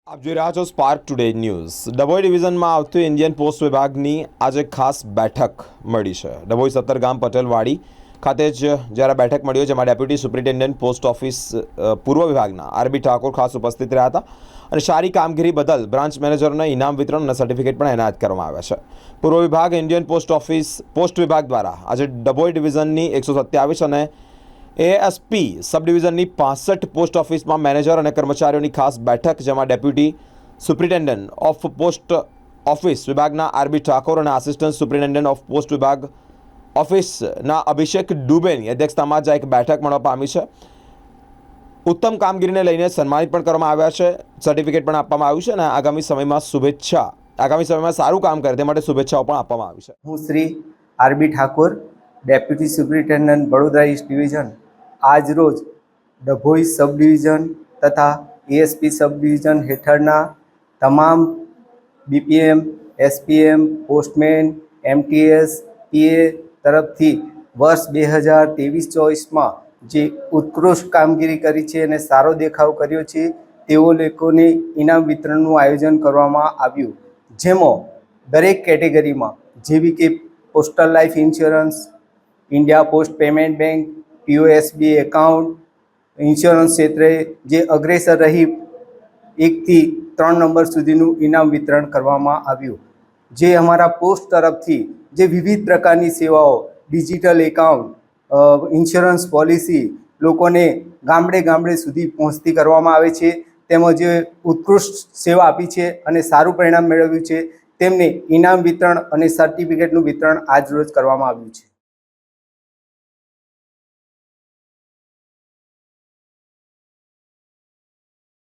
આપ જોઈ રહ્યા છો સ્પાર્ક ટુડે ન્યૂઝ। ડભોઈ ડિવિઝનમાં આવતી ઇન્ડિયન પોસ્ટ વિભાગની આજે ખાસ બેઠક મળી છે। ડભોઈ સત્તરગામ પટેલવાડી ખાતે જ જ્યારે બેઠક મળી જેમાં ડેપ્યુટી સુપ્રિન્ટેન્ડન્ટ પોસ્ટ ઓફિસ પૂર્વ વિભાગના આરબી ઠાકોર ખાસ ઉપસ્થિત રહ્યા હતા અને સારી કામગીરી બદલ બ્રાન્ચ મેનેજરોને ઇનામ વિતરણ અને સર્ટિફિકેટ પણ એનાયત કરવામાં આવ્યા છે। પૂર્વ વિભાગ ઇન્ડિયન પોસ્ટ વિભાગ દ્વારા આજે ડભોઈ ડિવિઝનની 127 અને એએસપી સબ ડિવિઝનની 65 પોસ્ટ ઓફિસમાં મેનેજર અને કર્મચારીઓની ખાસ બેઠક જેમાં deputy superintendent of post office વિભાગના આરબી ઠાકોર અને આસિસ્ટન્ટ સુપ્રિન્ટેન્ડન્ટ ઓફ પોસ્ટ વિભાગ ઓફિસના અભિષેક ડુબેની અધ્યક્ષતામાં જ એક બેઠક મળવા પામી છે। ઉત્તમ કામગીરીને લઈને સન્માનિત પણ કરવામાં આવ્યા છે, સર્ટિફિકેટ પણ આપવામાં આવ્યું છે અને આગામી સમયમાં સારું કામ કરે તે માટે શુભેચ્છાઓ પણ આપવામાં આવી છે। હું Shri RB Thakor, deputy superintendent Vadodara east division આજ રોજ ડભોઈ સબ ડિવિઝન તથા એએસપી સબ ડિવિઝન હેઠળના તમામ BPM, SPM, postman, MTS, PA તરફથી વર્ષ 2023-24માં જે ઉત્કૃષ્ટ કામગીરી કરી છે અને સારો દેખાવ કર્યો છે તેઓ લોકોને ઇનામ વિતરણનું આયોજન કરવામાં આવ્યું, જેમાં દરેક કેટેગરીમાં જેવી કે postal life insurance, India post payment bank, POSB account, insurance ક્ષેત્રે જે અગ્રેસર રહી 1 થી 3 નંબર સુધીનું ઇનામ વિતરણ કરવામાં આવ્યું। જે અમારા પોસ્ટ તરફથી જે વિવિધ પ્રકારની સેવાઓ, ડિજિટલ એકાઉન્ટ, ઇન્સ્યોરન્સ પોલિસી લોકોને ગામડે ગામડે સુધી પહોંચતી કરવામાં આવે છે, તેમજ જે ઉત્કૃષ્ટ સેવા આપી છે અને સારું પરિણામ મેળવ્યું છે તેમને ઇનામ વિતરણ અને સર્ટિફિકેટનું વિતરણ આજ રોજ કરવામાં આવ્યું છે।